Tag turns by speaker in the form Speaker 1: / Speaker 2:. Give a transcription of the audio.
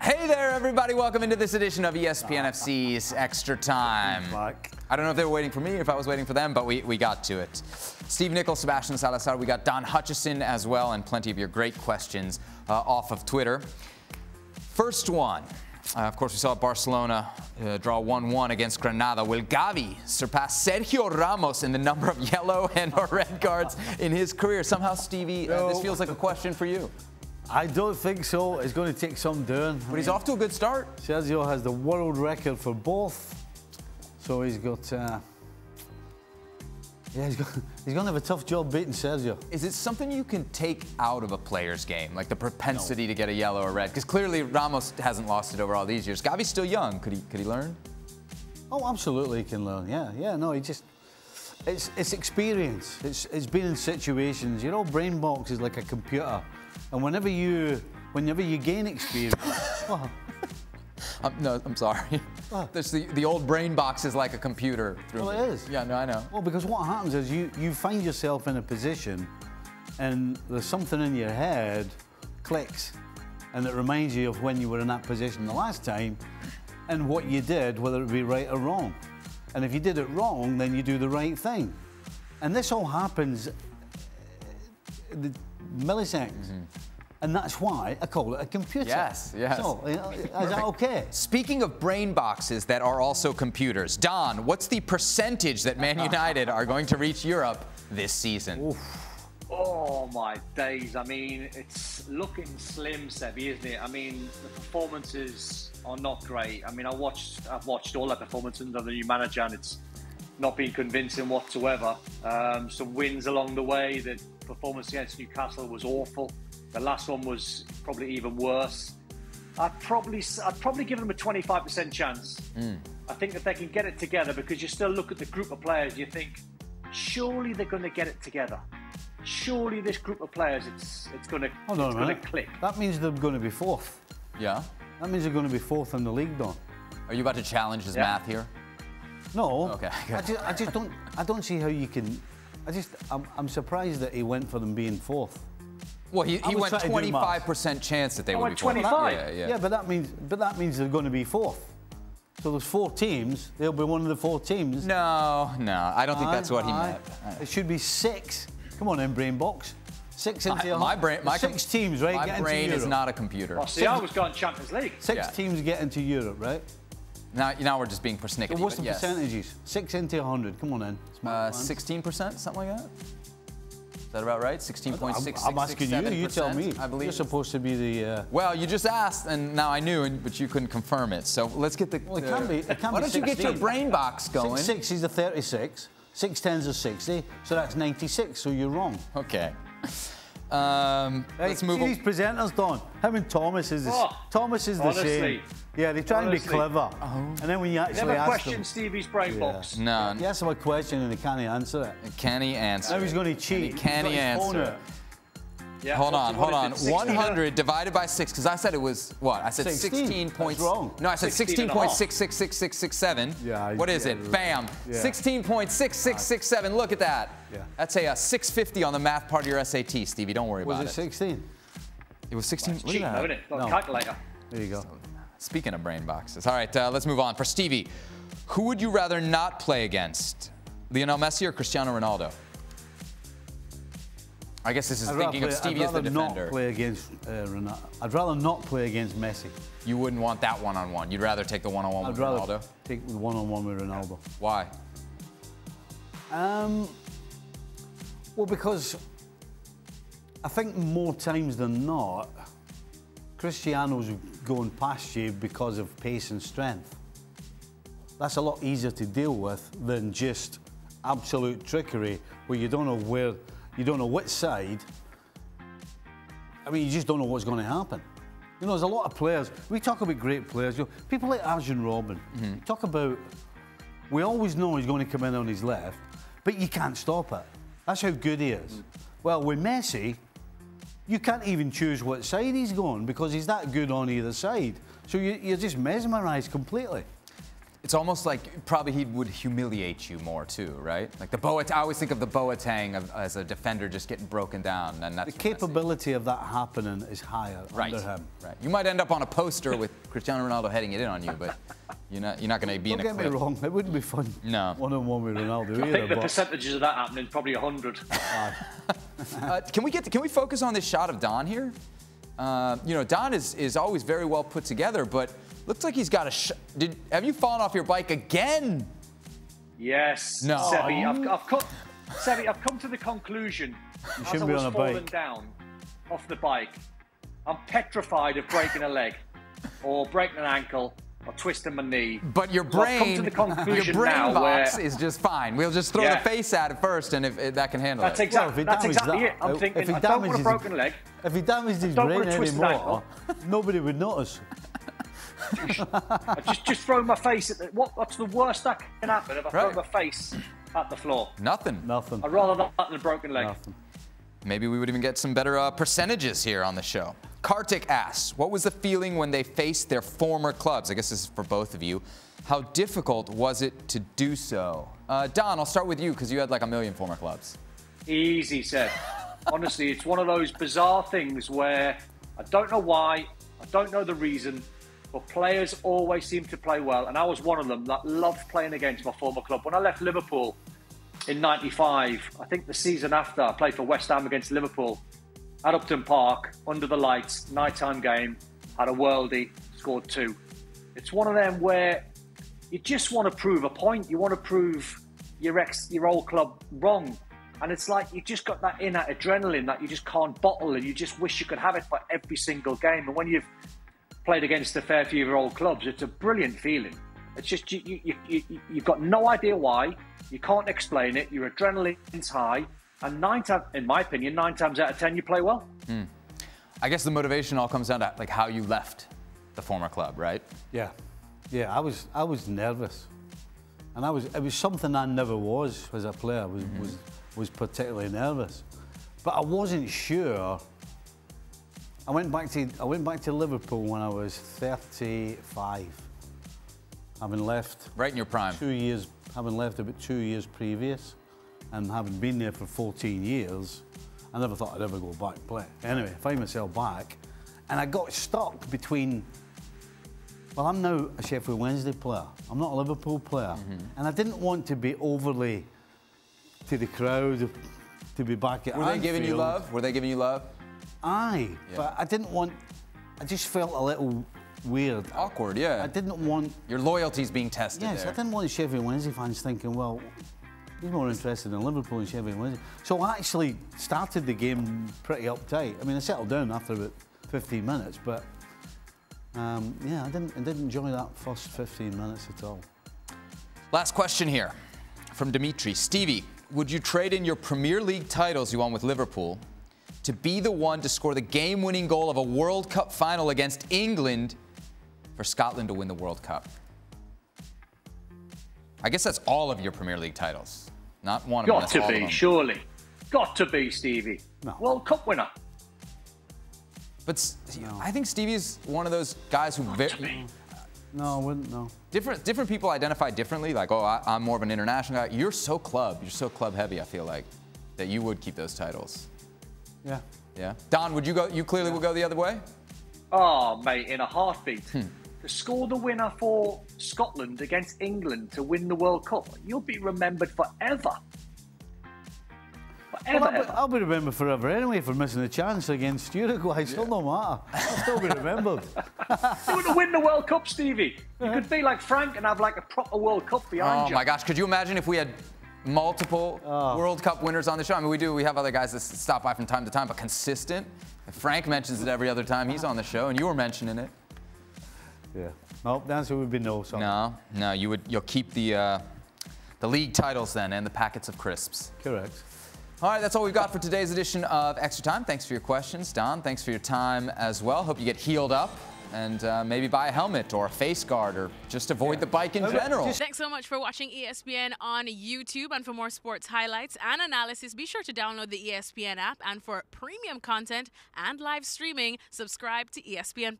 Speaker 1: Hey there, everybody. Welcome into this edition of ESPN FC's Extra Time. I don't know if they were waiting for me or if I was waiting for them, but we got to it. Steve Nichols, Sebastian Salazar, we got Don Hutchison as well, and plenty of your great questions off of Twitter. First one. Of course, we saw Barcelona draw 1-1 against Granada. Will Gavi surpass Sergio Ramos in the number of yellow and or red cards in his career? Somehow, Stevie, this feels like a question for you.
Speaker 2: I don't think so. It's going to take some doing.
Speaker 1: But he's off to a good start.
Speaker 2: Sergio has the world record for both. So he's got... he's going to have a tough job beating Sergio.
Speaker 1: Is it something you can take out of a player's game, like the propensity to get a yellow or red? Because clearly Ramos hasn't lost it over all these years. Gavi's still young. Could he learn?
Speaker 2: Oh, absolutely he can learn. Yeah. No, he just... It's experience. It's been in situations. You know, brain box is like a computer. And whenever you gain experience... Oh.
Speaker 1: No, I'm sorry. The old brain box is like a computer.
Speaker 2: Well, it is.
Speaker 1: Yeah, no, I know.
Speaker 2: Well, because what happens is you find yourself in a position and there's something in your head clicks and it reminds you of when you were in that position the last time and what you did, whether it be right or wrong. And if you did it wrong, then you do the right thing. And this all happens in milliseconds. Mm-hmm. And that's why I call it a computer.
Speaker 1: Yes.
Speaker 2: So, is that okay?
Speaker 1: Speaking of brain boxes that are also computers, Don, what's the percentage that Man United are going to reach Europe this season?
Speaker 2: Oof.
Speaker 3: Oh, my days. I mean, it's looking slim, Sebi, isn't it? I mean, the performances are not great. I mean, I've watched all that performance under the new manager, and it's not been convincing whatsoever. Some wins along the way. The performance against Newcastle was awful. The last one was probably even worse. I'd probably give them a 25% chance. I think that they can get it together, because you still look at the group of players, you think, surely they're going to get it together. Surely this group of players, it's going to click.
Speaker 2: That means they're going to be fourth.
Speaker 1: Yeah?
Speaker 2: That means they're going to be fourth in the league, Don.
Speaker 1: Are you about to challenge his math here?
Speaker 2: No.
Speaker 1: Okay.
Speaker 2: I don't see how you can... I'm surprised that he went for them being fourth.
Speaker 1: Well, he went 25% chance that they would be
Speaker 3: 25.
Speaker 2: Yeah, but that means they're going to be fourth. So there's 4 teams. They'll be one of the 4 teams.
Speaker 1: No, I don't think that's what he meant.
Speaker 2: It should be 6. Come on, in brain box. 6 into
Speaker 1: my brain.
Speaker 2: 6 teams, right?
Speaker 1: My brain is not a computer.
Speaker 3: Well, see, I was going Champions League.
Speaker 2: 6 teams get into Europe, right?
Speaker 1: Now we're just being persnickety.
Speaker 2: So what's the percentages? 6 into 100. Come on in.
Speaker 1: 16%, something like that. Is that about right? 16.667%.
Speaker 2: I'm asking you. You tell me.
Speaker 1: I believe
Speaker 2: you're supposed to be the.
Speaker 1: Well, you just asked, and now I knew, but you couldn't confirm it. So let's get the.
Speaker 2: Well, it can be. It can
Speaker 1: why
Speaker 2: be
Speaker 1: don't you get your brain box going?
Speaker 2: 6 is a 36. 6 tens are 60. So that's 96. So you're wrong.
Speaker 1: Okay. Let's move on.
Speaker 2: These presenters, Don. Him and Thomas is the same. Yeah, they try and be clever. And then when you actually
Speaker 3: never
Speaker 2: ask
Speaker 3: question
Speaker 2: them,
Speaker 3: Stevie's brain box.
Speaker 1: No.
Speaker 2: You ask him a question and they can't answer it.
Speaker 1: Can he answer?
Speaker 2: Now he's going to cheat.
Speaker 1: Can he answer?
Speaker 3: Yeah,
Speaker 1: hold on. 100 divided by 6, because I said it was what? I said 16 points.
Speaker 2: Wrong.
Speaker 1: No, I said 16.666667.
Speaker 2: Yeah.
Speaker 1: What is it? Bam. 16.6667. Look at that.
Speaker 2: Yeah.
Speaker 1: That's a 650 on the math part of your SAT, Stevie. Don't worry about it.
Speaker 2: Was it 16?
Speaker 1: It was 16.
Speaker 3: Well, cheating, isn't it? Got a calculator.
Speaker 2: There you go.
Speaker 1: Speaking of brain boxes. All right, let's move on. For Stevie, who would you rather not play against? Lionel Messi or Cristiano Ronaldo? I guess this is thinking of Stevie as the defender.
Speaker 2: I'd rather not play against Messi.
Speaker 1: You wouldn't want that one-on-one. You'd rather take the one-on-one with Ronaldo?
Speaker 2: I'd rather take the one-on-one with Ronaldo.
Speaker 1: Why?
Speaker 2: Well, because I think more times than not, Cristiano's going past you because of pace and strength. That's a lot easier to deal with than just absolute trickery where you don't know which side. I mean, you just don't know what's going to happen. You know, there's a lot of players. We talk about great players. You know, people like Arjen Robben. We talk about. We always know he's going to come in on his left, but you can't stop it. That's how good he is. Well, with Messi, you can't even choose what side he's going because he's that good on either side. So you're just mesmerised completely.
Speaker 1: It's almost like probably he would humiliate you more too, right? Like the Boateng, I always think of the Boateng as a defender just getting broken down, and that's
Speaker 2: the capability of that happening is higher under him.
Speaker 1: Right. You might end up on a poster with Cristiano Ronaldo heading it in on you, but you're not going to be in a clip.
Speaker 2: Don't get me wrong, it wouldn't be fun.
Speaker 1: No.
Speaker 2: One-on-one with Ronaldo
Speaker 3: I
Speaker 2: either.
Speaker 3: think the percentages of that happening probably 100.
Speaker 1: Can we focus on this shot of Don here? You know, Don is always very well put together, but looks like he's got a have you fallen off your bike again?
Speaker 3: Yes.
Speaker 1: No.
Speaker 3: Sebi, I've come to the conclusion as I was falling down off the bike, I'm petrified of breaking a leg or breaking an ankle or twisting my knee.
Speaker 1: But your brain, box is just fine. We'll just throw the face at it first, and if that can handle it.
Speaker 3: That's exactly it. I'm thinking, I don't want a broken leg.
Speaker 2: If he damaged his brain anymore, nobody would notice.
Speaker 3: I just throw my face at the... What's the worst that can happen if I throw my face at the floor?
Speaker 1: Nothing.
Speaker 2: Nothing.
Speaker 3: I'd rather that than a broken leg.
Speaker 2: Nothing.
Speaker 1: Maybe we would even get some better percentages here on the show. Kartik asks, what was the feeling when they faced their former clubs? I guess this is for both of you. How difficult was it to do so? Don, I'll start with you because you had like a million former clubs.
Speaker 3: Easy said. Honestly, it's one of those bizarre things where I don't know why, I don't know the reason, but players always seem to play well. And I was one of them that loved playing against my former club. When I left Liverpool in '95, I think the season after, I played for West Ham against Liverpool at Upton Park, under the lights, nighttime game, had a worldie, scored 2. It's one of them where you just want to prove a point. You want to prove your old club wrong. And it's like you just got that inner adrenaline that you just can't bottle, and you just wish you could have it for every single game. And when you've played against a fair few of your old clubs, it's a brilliant feeling. It's just you've got no idea why. You can't explain it. Your adrenaline's high. And in my opinion, 9 times out of 10, you play well.
Speaker 1: I guess the motivation all comes down to like how you left the former club, right?
Speaker 2: Yeah. Yeah, I was nervous. And it was something I never was as a player, was particularly nervous. But I wasn't sure. I went back to Liverpool when I was 35, having left
Speaker 1: right in your prime.
Speaker 2: Having left about 2 years previous, and having been there for 14 years, I never thought I'd ever go back and play. Anyway, I find myself back, and I got stuck between. Well, I'm now a Sheffield Wednesday player. I'm not a Liverpool player, and I didn't want to be overly to the crowd to be back at Anfield.
Speaker 1: Were they giving you love? Were they giving you love?
Speaker 2: Aye, but I didn't want. I just felt a little weird.
Speaker 1: Awkward, yeah.
Speaker 2: I didn't want.
Speaker 1: Your loyalty's being tested.
Speaker 2: Yes,
Speaker 1: there.
Speaker 2: I didn't want the Sheffield Wednesday fans thinking, well, he's more interested in Liverpool than Sheffield Wednesday. So I actually started the game pretty uptight. I mean, I settled down after about 15 minutes, but yeah, I didn't enjoy that first 15 minutes at all.
Speaker 1: Last question here from Dimitri. Stevie, would you trade in your Premier League titles you won with Liverpool to be the one to score the game-winning goal of a World Cup final against England for Scotland to win the World Cup? I guess that's all of your Premier League titles, not one of them.
Speaker 3: Got to be, surely. Got to be, Stevie.
Speaker 2: No.
Speaker 3: World Cup winner.
Speaker 1: But I think Stevie's one of those guys who...
Speaker 2: No, I wouldn't, no.
Speaker 1: Different people identify differently, like, oh, I'm more of an international guy. You're so club heavy, I feel like, that you would keep those titles.
Speaker 2: Yeah.
Speaker 1: Yeah. Don, would you go? You clearly would go the other way?
Speaker 3: Oh, mate, in a heartbeat. To score the winner for Scotland against England to win the World Cup, you'll be remembered forever.
Speaker 2: I'll be remembered forever anyway for missing a chance against Uruguay. Still no matter. I'll still be remembered.
Speaker 3: You want to win the World Cup, Stevie. You could be like Frank and have like a proper World Cup behind you.
Speaker 1: Oh my gosh, could you imagine if we had multiple World Cup winners on the show? I mean, we have other guys that stop by from time to time, but consistent. If Frank mentions it every other time he's on the show, and you were mentioning it.
Speaker 2: Yeah. No, the answer would be no. Sorry.
Speaker 1: No, you'll keep the league titles then and the packets of crisps.
Speaker 2: Correct.
Speaker 1: All right, that's all we've got for today's edition of Extra Time. Thanks for your questions. Don, thanks for your time as well. Hope you get healed up and maybe buy a helmet or a face guard or just avoid the bike in general.
Speaker 4: Thanks so much for watching ESPN on YouTube. And for more sports highlights and analysis, be sure to download the ESPN app. And for premium content and live streaming, subscribe to ESPN+.